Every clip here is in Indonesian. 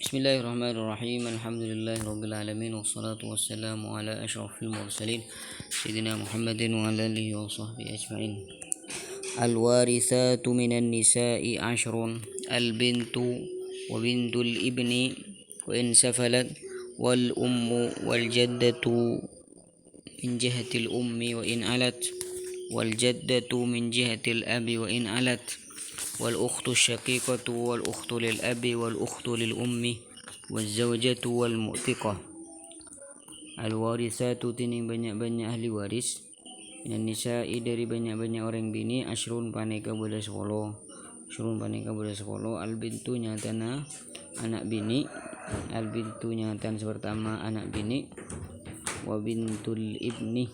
Bismillahirrahmanirrahim. Alhamdulillahirabbil alamin wassalatu wassalamu ala asyrafil mursalin sayyidina Muhammadin wa ala alihi wa sahbihi ajmain. Al-warithatu minan nisa'i ashrun al-bintu wa bintul ibni wa in safalat wal ummu wal jaddatu min jihatil ummi wa in alat wal jaddatu min jihatil abi wa in alat wal ukhtu syaqiqatu wal ukhtu lil abi wal ukhtu lil ummi wal zawjatu wal mu'tiqah. Al warisatu tini banyak-banyak ahli waris, minan nisa'i dari banyak-banyak orang bini, asyrun paneka boleh 10, al bintu nyatana anak bini, al bintu nyatan pertama anak bini, wa bintul ibni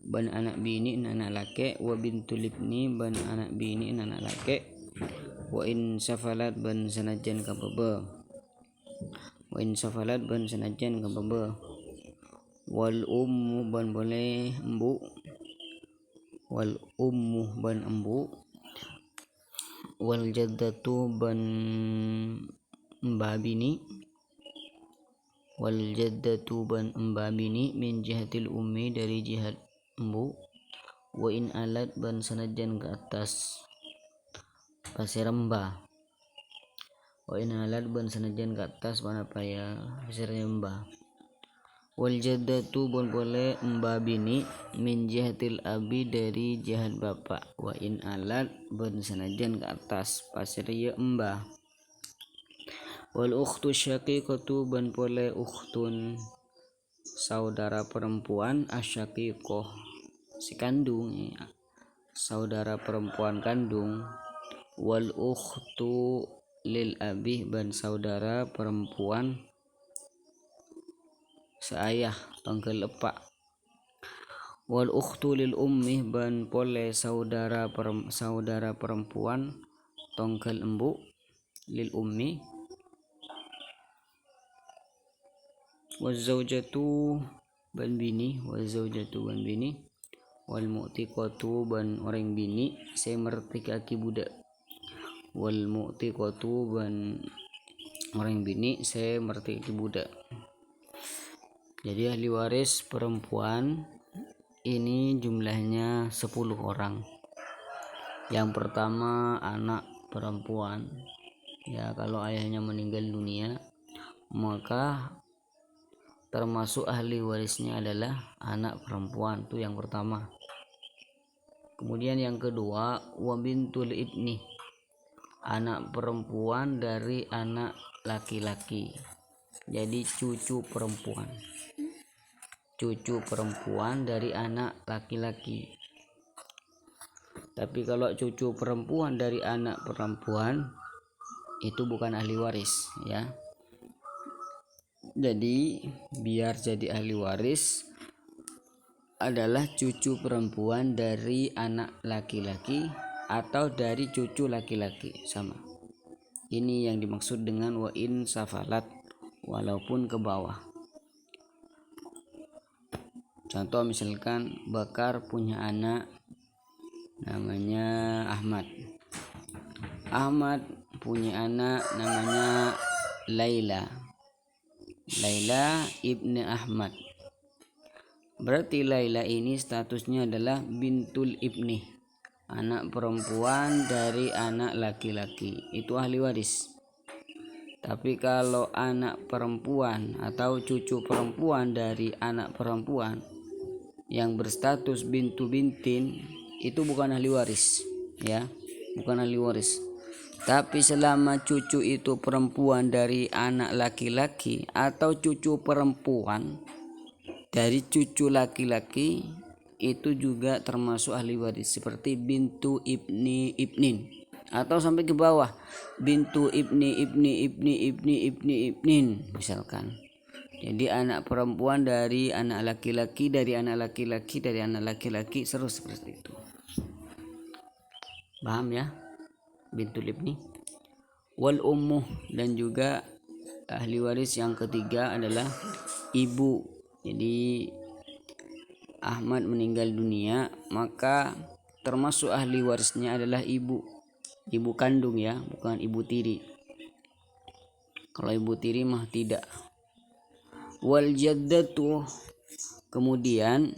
ban anak bini anak laki, wa bintul ibni ban anak bini anak laki, wa in safalat ban sanajan kababa, wal ummu ban boleh embu, wal ummu ban embu, wal jaddatu ban mbah bini, wal jaddatu ban mbah bini min jihatil ummi dari jihad embu, wa in alat ban sanajan ke atas pasir mbah, wa in alat ban sanajan ke atas mana paya pasirnya mbah, wal jaddatu ban boleh mbah bini min jihatil abi dari jihad bapak, wa in alat ban sanajan ke atas pasirnya mbah, wal ukhtu syaqiqatu ban boleh ukhtun saudara perempuan, asyaqiqoh si kandung ya, saudara perempuan kandung, wal ukhtu lil abi ban saudara perempuan seayah tangkel epak, wal ukhtu lil ummi ban boleh saudara perempuan tangkel embu, lil ummi, wal zawjatu ban bini, wal mu'tiqatu ban orang bini saya mertikaki budak, wal mu'tiqatu ban orang bini saya mertikaki budak. Jadi ahli waris perempuan ini jumlahnya 10 orang. Yang pertama anak perempuan ya, kalau ayahnya meninggal dunia maka termasuk ahli warisnya adalah anak perempuan, itu yang pertama. Kemudian yang kedua wa bintul ibni, anak perempuan dari anak laki-laki, jadi cucu perempuan dari anak laki-laki. Tapi kalau cucu perempuan dari anak perempuan itu bukan ahli waris ya. Jadi biar jadi ahli waris adalah cucu perempuan dari anak laki-laki atau dari cucu laki-laki, sama. Ini yang dimaksud dengan wa in safalat, walaupun ke bawah. Contoh misalkan Bakar punya anak namanya Ahmad. Ahmad punya anak namanya Laila ibni Ahmad. Berarti Laila ini statusnya adalah bintul ibni, anak perempuan dari anak laki-laki, itu ahli waris. Tapi kalau anak perempuan atau cucu perempuan dari anak perempuan yang berstatus bintu bintin itu bukan ahli waris ya, bukan ahli waris. Tapi selama cucu itu perempuan dari anak laki-laki atau cucu perempuan dari cucu laki-laki itu juga termasuk ahli waris, seperti bintu ibni ibnin atau sampai ke bawah bintu ibni ibnin misalkan. Jadi anak perempuan dari anak laki-laki dari anak laki-laki terus seperti itu. Paham ya? Bintul ibni. Wal ummu, dan juga ahli waris yang ketiga adalah ibu. Jadi Ahmad meninggal dunia maka termasuk ahli warisnya adalah ibu kandung ya, bukan ibu tiri. Kalau ibu tiri mah tidak. Wal jaddatu, kemudian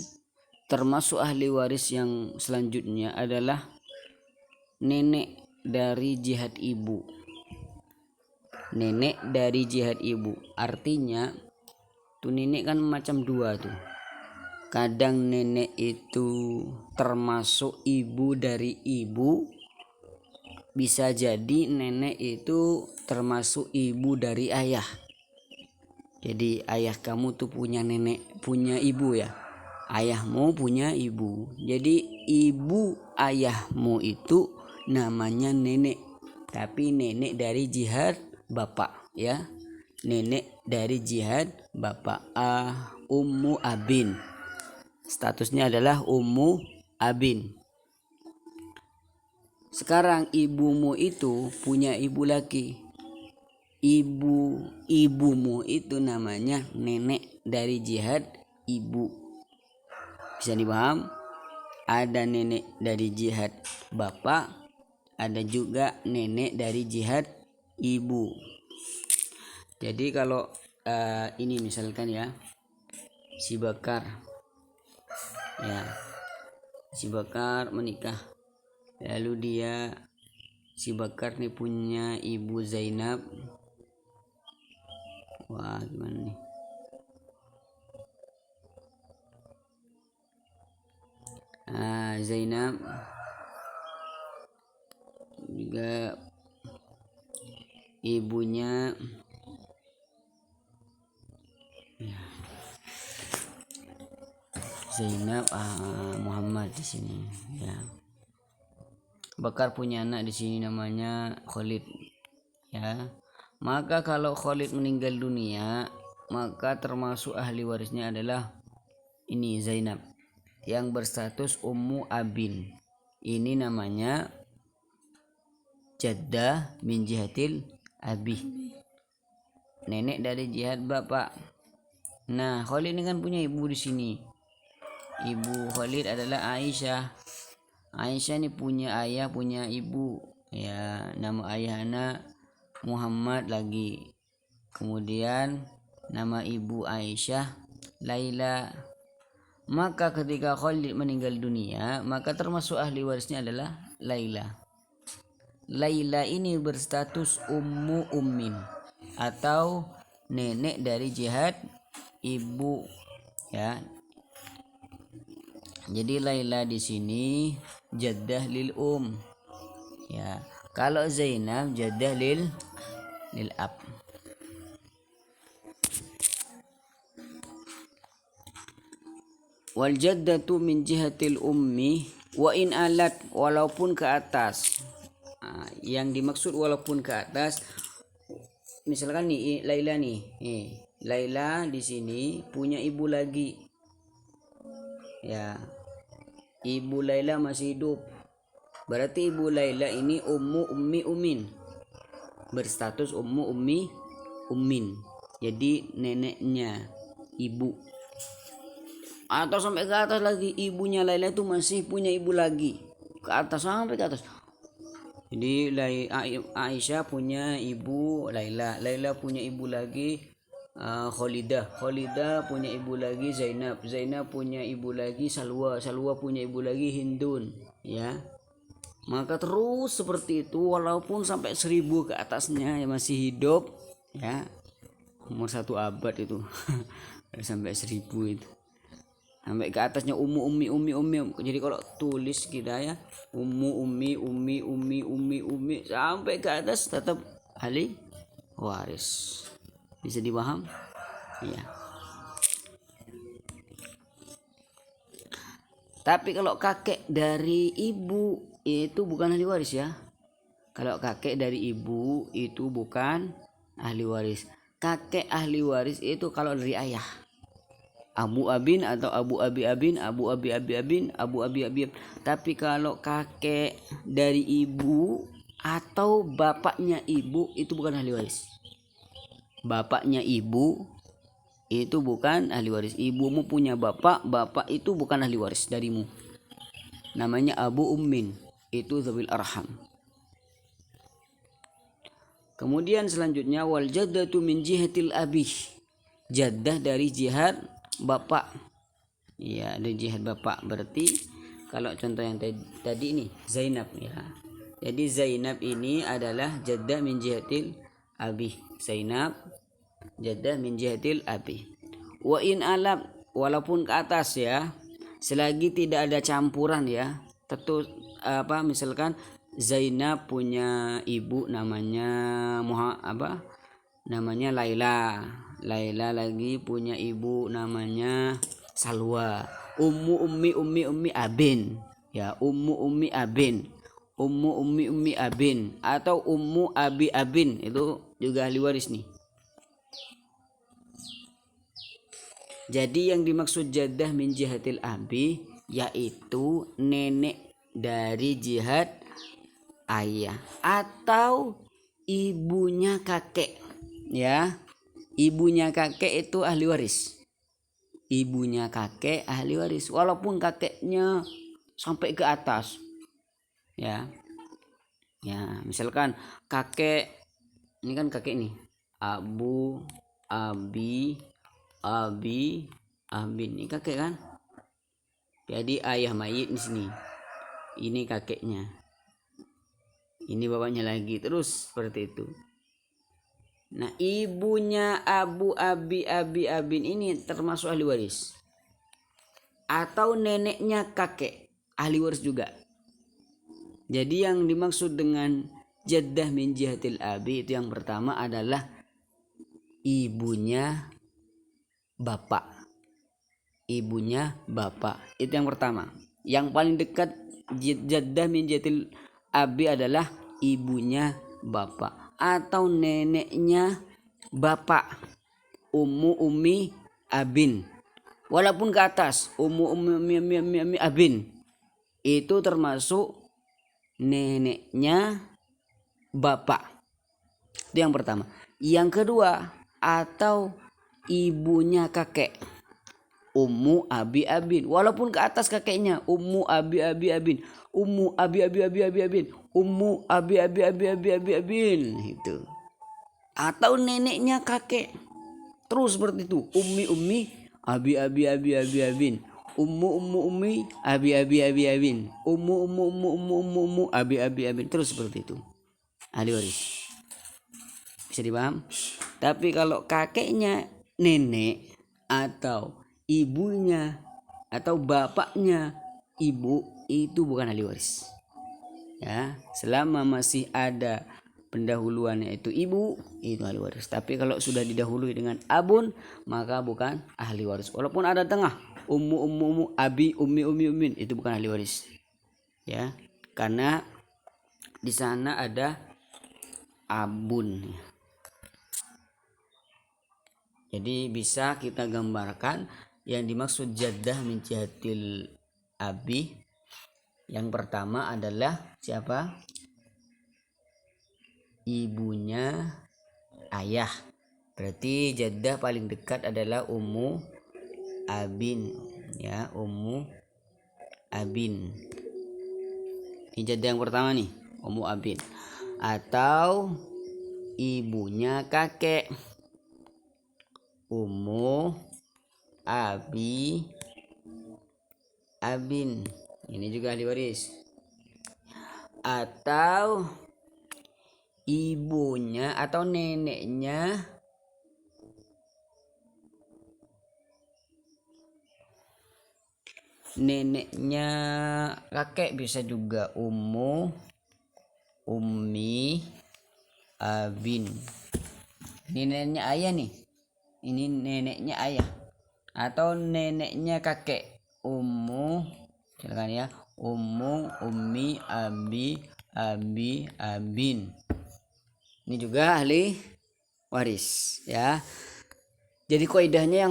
termasuk ahli waris yang selanjutnya adalah nenek dari jihad ibu. Nenek dari jihad ibu artinya tuh nenek kan macam dua tuh. Kadang nenek itu termasuk ibu dari ibu, bisa jadi nenek itu termasuk ibu dari ayah. Jadi ayah kamu tuh punya nenek, punya ibu ya. Ayahmu punya ibu. Jadi ibu ayahmu itu namanya nenek. Tapi nenek dari jihad bapak ya. Nenek dari jihad bapak. Ummu abin. Statusnya adalah ummu abin. Sekarang ibumu itu punya ibu lagi. Ibumu itu namanya nenek dari jihad ibu. Bisa dipaham? Ada nenek dari jihad bapak, ada juga nenek dari jihad ibu. Jadi kalau ini misalkan ya, si Bakar menikah, lalu si Bakar nih punya ibu Zainab. Wah, gimana nih? Zainab juga ibunya ya, Zainab Muhammad di sini ya. Bakar punya anak di sini namanya Khalid ya. Maka kalau Khalid meninggal dunia, maka termasuk ahli warisnya adalah ini Zainab yang berstatus ummu abin. Ini namanya jaddah min jihatil abi, nenek dari jihad bapak. Nah, Khalid ini kan punya ibu di sini. Ibu Khalid adalah Aisyah. Aisyah ini punya ayah, punya ibu ya. Nama ayah anak Muhammad lagi. Kemudian nama ibu Aisyah Laila. Maka ketika Khalid meninggal dunia, maka termasuk ahli warisnya adalah Laila. Laila ini berstatus ummu ummin atau nenek dari jihad ibu ya. Jadi Laila di sini jaddah lil ya. Kalau Zainab jaddah lil ab. Wal jaddatu min jihatil ummi wa in alat, walaupun ke atas. Yang dimaksud walaupun ke atas, misalkan nih Laila nih, Laila di sini punya ibu lagi ya. Ibu Laila masih hidup, berarti ibu Laila ini ummu ummi ummin, berstatus ummu ummi ummin, jadi neneknya ibu. Atau sampai ke atas lagi, ibunya Laila itu masih punya ibu lagi, ke atas sampai ke atas. Jadi Aisyah punya ibu Laila, Laila punya ibu lagi Khalidah punya ibu lagi Zainab punya ibu lagi Salwa punya ibu lagi Hindun ya. Maka terus seperti itu walaupun sampai 1000 ke atasnya yang masih hidup ya, umur 1 abad itu sampai 1000 itu, sampai ke atasnya ummu ummi. Jadi kalau tulis kita ya ummu ummi sampai ke atas tetap ahli waris. Bisa dipaham ya. Tapi kalau kakek dari ibu itu bukan ahli waris ya. Kalau kakek dari ibu itu bukan ahli waris. Kakek ahli waris itu kalau dari ayah, Abu Abin atau Abu Abi Abin, Abu Abi Abi Abin, Abu Abi Abi. Tapi kalau kakek dari ibu atau bapaknya ibu itu bukan ahli waris. Bapaknya ibu itu bukan ahli waris. Ibumu punya bapak itu bukan ahli waris darimu. Namanya Abu Ummin, itu zawil arham. Kemudian selanjutnya wal jaddatu min jihatil abi. Jaddah dari jihad bapak. Ya, dari jihad bapak. Berarti kalau contoh yang tadi ini Zainab ya. Jadi Zainab ini adalah jaddah min jihatil abi. Zainab jaddah min jihatil abi. Wa in alab, walaupun ke atas ya. Selagi tidak ada campuran ya. Tentu misalkan Zainab punya ibu namanya namanya Laila. Laila lagi punya ibu namanya Salwa. Ummi abin. Ya, ummi abin. Ummi abin atau ummu abi abin itu juga ahli waris nih. Jadi yang dimaksud jaddah min jihatil abi yaitu nenek dari jihad ayah atau ibunya kakek ya. Ibunya kakek itu ahli waris. Ibunya kakek ahli waris walaupun kakeknya sampai ke atas ya. Ya, misalkan kakek ini kan kakek nih. Abu, abi, abin ini kakek kan. Jadi ayah mayit di sini. Ini kakeknya. Ini bapaknya lagi terus seperti itu. Nah, ibunya abu, abin ini termasuk ahli waris. Atau neneknya kakek ahli waris juga. Jadi yang dimaksud dengan jaddah min jihatil abi itu yang pertama adalah ibunya bapak. Ibunya bapak. Itu yang pertama. Yang paling dekat jaddah min jihatil abi adalah ibunya bapak atau neneknya bapak. Ummi abin. Walaupun ke atas ummi abin itu termasuk neneknya bapak. Itu yang pertama. Yang kedua atau ibunya kakek. Ummu abi abin walaupun ke atas kakeknya ummu abi abin ummu abi abin ummu abi abin itu atau neneknya kakek terus seperti itu ummi abi abin ummi abi abin ummu abi abin terus seperti itu ahli waris. Bisa dipaham? Tapi kalau kakeknya nenek atau ibunya atau bapaknya ibu itu bukan ahli waris ya, selama masih ada pendahuluannya itu ibu itu ahli waris. Tapi kalau sudah didahului dengan abun maka bukan ahli waris. Walaupun ada tengah ummu abi ummin itu bukan ahli waris ya, karena di sana ada abun. Jadi bisa kita gambarkan yang dimaksud jaddah min jihatil abi yang pertama adalah siapa? Ibunya ayah. Berarti jaddah paling dekat adalah ummu abin ya, ummu abin. Ini jaddah yang pertama nih, ummu abin atau ibunya kakek. Ummu abi abin ini juga ahli waris atau ibunya atau neneknya kakek bisa juga ummi abin. Ini neneknya ayah nih, ini neneknya ayah atau neneknya kakek ummu silakan ya ummi abi abin ini juga ahli waris ya. Jadi kaidahnya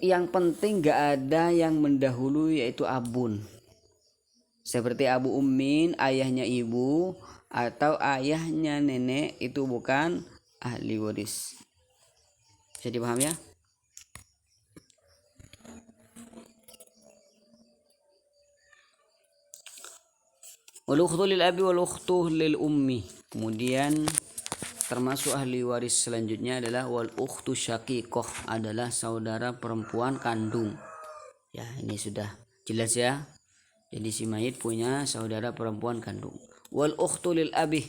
yang penting gak ada yang mendahului yaitu abun seperti abu ummin ayahnya ibu atau ayahnya nenek itu bukan ahli waris. Bisa dipaham ya? Wal ukhtu lil abi wal ukhtu lil ummi. Kemudian termasuk ahli waris selanjutnya adalah wal ukhtu syaqiqah, adalah saudara perempuan kandung. Ya, ini sudah jelas ya. Jadi si mayit punya saudara perempuan kandung. Wal ukhtu lil abi,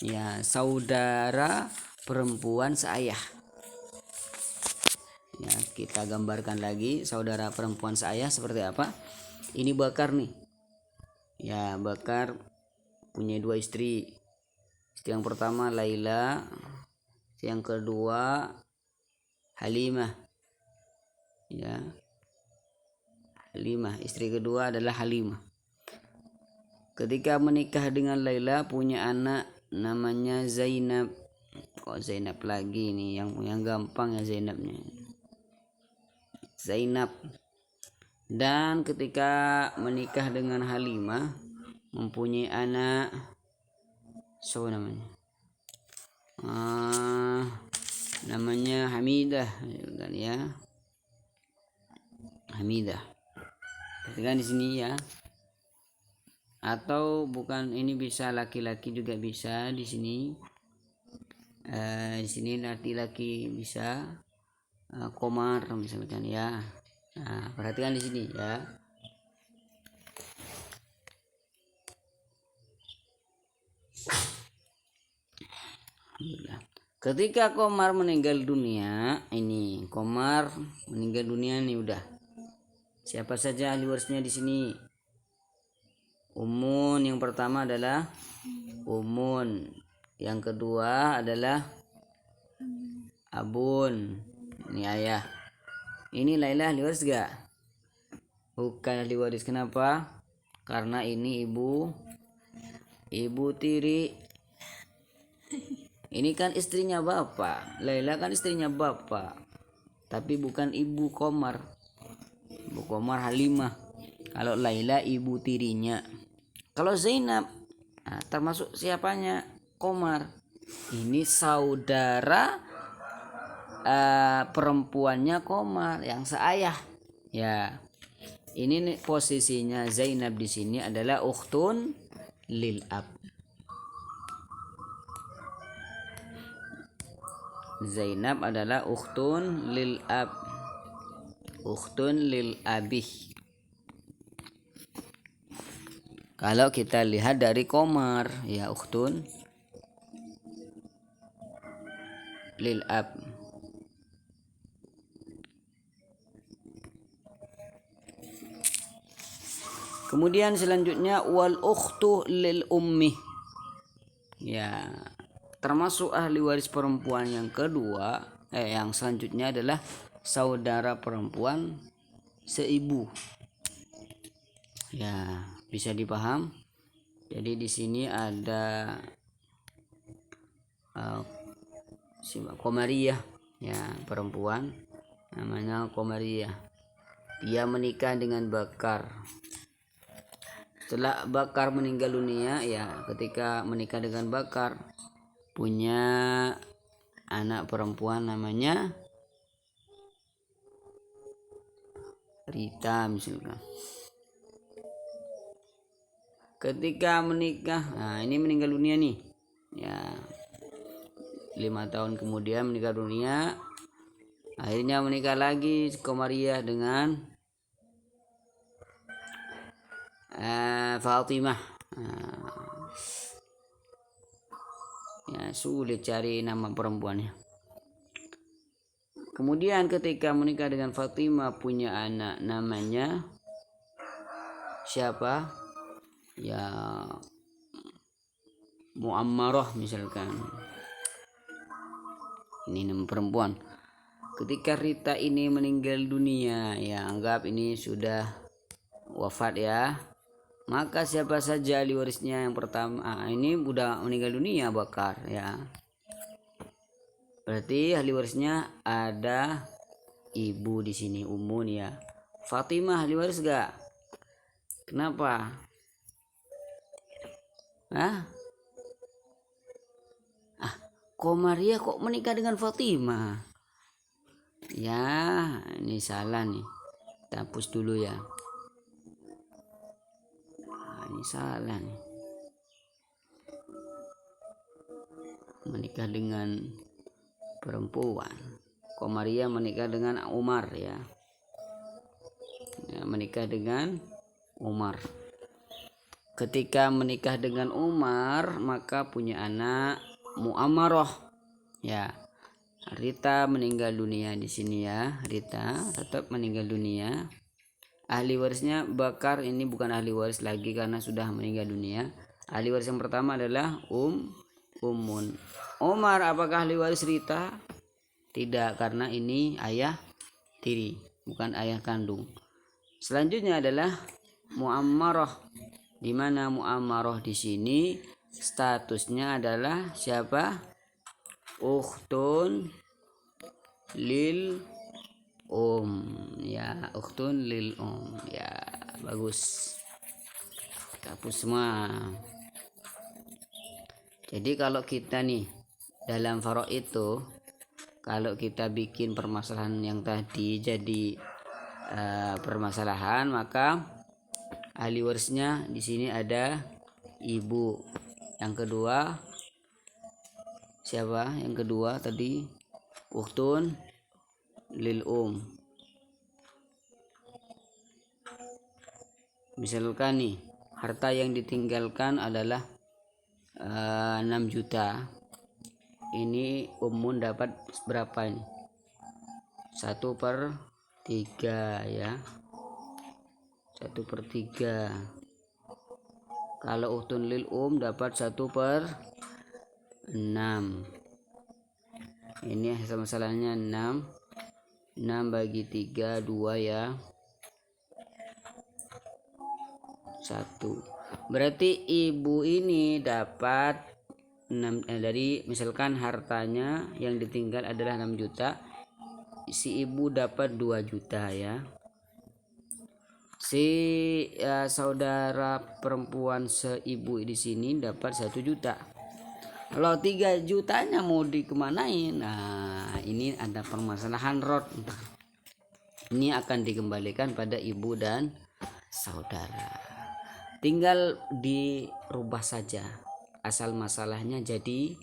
ya saudara perempuan seayah. Ya, kita gambarkan lagi saudara perempuan seayah seperti apa. Ini Bakar nih. Ya, Bakar punya 2 istri. Istri yang pertama Laila, istri yang kedua Halimah. Ya. Halimah, istri kedua adalah Halimah. Ketika menikah dengan Laila punya anak namanya Zainab. Kok Zainab lagi nih, yang gampang ya Zainabnya. Zainab. Dan ketika menikah dengan Halimah mempunyai anak, so namanya Hamidah kan ya. Hamidah. Perhatikan di sini ya. Atau bukan, ini bisa laki-laki juga bisa di sini. Di sini laki-laki bisa Komar misalkan ya. Nah, perhatikan di sini ya. Ketika Komar meninggal dunia, ini Komar meninggal dunia nih udah. Siapa saja ahli warisnya di sini? Umun yang pertama adalah Umun, yang kedua adalah Abun, ini ayah. Ini Laila ahli waris gak? Bukan ahli waris. Kenapa? Karena ini ibu tiri. Ini kan istrinya bapak. Laila kan istrinya bapak, tapi bukan ibu Komar. Ibu Komar Halimah. Kalau Laila ibu tirinya. Kalau Zainab, nah, termasuk siapanya? Komar. Ini saudara perempuannya Komar yang seayah. Ya, ini nih, posisinya Zainab di sini adalah ukhtun lil ab. Zainab adalah ukhtun lil ab, ukhtun lil abih. Kalau kita lihat dari Komar, ya ukhtun lil ab. Kemudian selanjutnya wal ukhtu lil ummi. Ya, termasuk ahli waris perempuan yang kedua, yang selanjutnya adalah saudara perempuan seibu. Ya, bisa dipaham. Jadi di sini ada Komariyah, ya perempuan namanya Komariyah. Dia menikah dengan Bakar. Setelah Bakar meninggal dunia, ya ketika menikah dengan Bakar punya anak perempuan namanya Rita misalkan. Ketika menikah, nah ini meninggal dunia nih, ya 5 tahun kemudian meninggal dunia. Akhirnya menikah lagi Komariah dengan Fatimah. Ya sulit cari nama perempuannya. Kemudian ketika menikah dengan Fatimah punya anak namanya siapa? Ya Muammarah misalkan. Ini nama perempuan. Ketika Rita ini meninggal dunia, ya anggap ini sudah wafat ya. Maka siapa saja ahli warisnya yang pertama? Ini udah meninggal dunia Bakar ya. Berarti ahli warisnya ada ibu di sini, Umun ya. Fatimah ahli waris gak? Kenapa? Komariah kok menikah dengan Fatimah? Ya, ini salah nih. Kita hapus dulu ya. Ini salah nih. menikah dengan perempuan. Komariah menikah dengan Umar ya. Menikah dengan Umar. Ketika menikah dengan Umar maka punya anak Mu'ammarah ya. Rita meninggal dunia di sini ya. Rita tetap meninggal dunia. Ahli warisnya Bakar ini bukan ahli waris lagi karena sudah meninggal dunia. Ahli waris yang pertama adalah Ummun. Umar apakah ahli waris Rita? Tidak, karena ini ayah tiri, bukan ayah kandung. Selanjutnya adalah Mu'ammarah. Di mana Mu'ammarah di sini statusnya adalah siapa? Ukhtun lil ya, ukhtun lil ya, bagus. Hapus semua. Jadi kalau kita nih dalam faraid itu, kalau kita bikin permasalahan yang tadi jadi permasalahan, maka ahli warisnya di sini ada ibu. Yang kedua siapa? Yang kedua tadi ukhtun lil Misalkan nih harta yang ditinggalkan adalah 6 juta. Ini Ummun dapat berapa ini? 1/3 ya. 1/3. Kalau ukhtun lil dapat 1/6. Ini masalahnya 6 bagi 3 2 ya. 1. Berarti ibu ini dapat 6 dari misalkan hartanya yang ditinggal adalah 6 juta. Si ibu dapat 2 juta ya. Si saudara perempuan seibu di sini dapat 1 juta. Kalau 3 jutanya mau dikemanain? Nah, ini ada permasalahan rot. Ini akan dikembalikan pada ibu dan saudara. Tinggal dirubah saja. Asal masalahnya jadi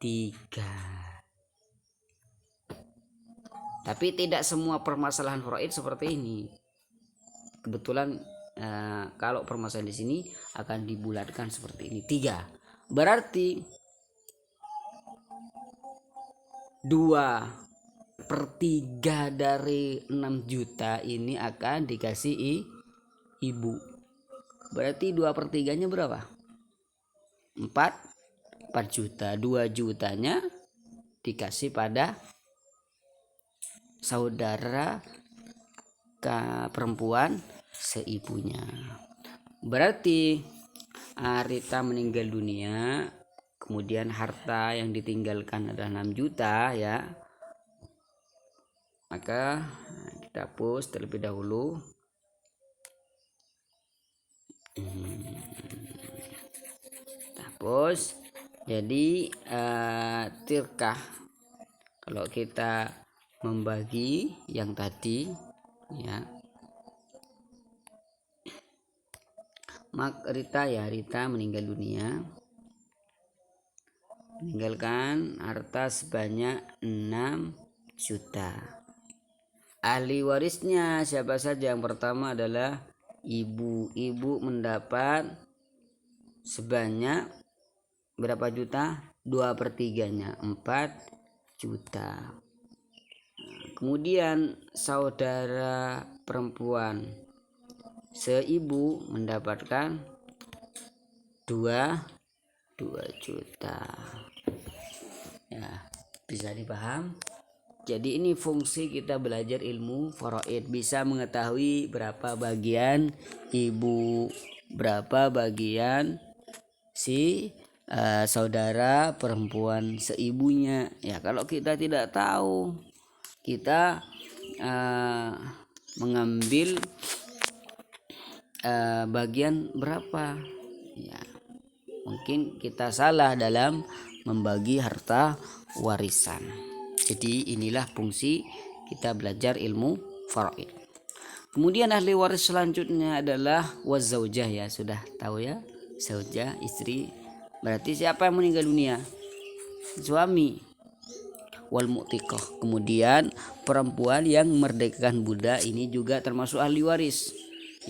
3. Tapi tidak semua permasalahan faraid seperti ini. Kebetulan kalau permasalahan di sini akan dibulatkan seperti ini 3. Berarti 2/3 dari 6 juta ini akan dikasih ibu. Berarti 2/3-nya berapa? 4 juta. 2 jutanya dikasih pada saudara perempuan seibunya. Berarti Rita meninggal dunia, kemudian harta yang ditinggalkan adalah 6 juta ya. Maka kita hapus terlebih dahulu. Hapus. Jadi tirkah kalau kita membagi yang tadi ya. Rita meninggal dunia, meninggalkan harta sebanyak 6 juta. Ahli warisnya siapa saja? Yang pertama adalah ibu. Ibu mendapat sebanyak berapa juta? 2/3-nya 4 juta. Kemudian saudara perempuan seibu mendapatkan 2 juta ya, bisa dipaham. Jadi ini fungsi kita belajar ilmu faraid, bisa mengetahui berapa bagian ibu, berapa bagian si saudara perempuan seibunya ya. Kalau kita tidak tahu, kita mengambil bagian berapa ya, mungkin kita salah dalam membagi harta warisan. Jadi inilah fungsi kita belajar ilmu faraid. Kemudian ahli waris selanjutnya adalah wazaujah ya, sudah tahu ya, zaujah istri. Berarti siapa yang meninggal dunia? suami. Wal mu'tiqah, kemudian perempuan yang merdekakan budak ini juga termasuk ahli waris.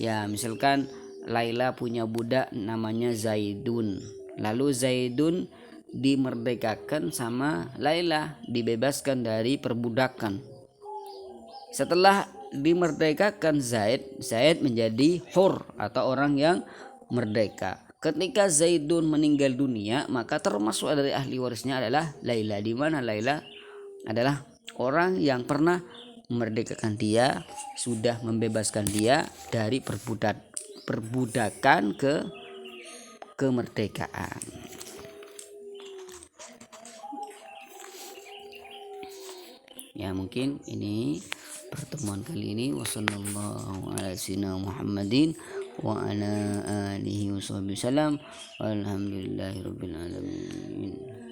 Ya, misalkan Laila punya budak namanya Zaidun, lalu Zaidun dimerdekakan sama Laila, dibebaskan dari perbudakan. Setelah dimerdekakan Zaid menjadi hur atau orang yang merdeka. Ketika Zaidun meninggal dunia, maka termasuk dari ahli warisnya adalah Laila, di mana Laila adalah orang yang pernah memerdekakan dia, sudah membebaskan dia dari perbudakan ke kemerdekaan. Ya, mungkin ini pertemuan kali ini. Wassallallahu ala sayyidina Muhammadin wa ala alihi wasallam. Walhamdulillahirabbil alamin.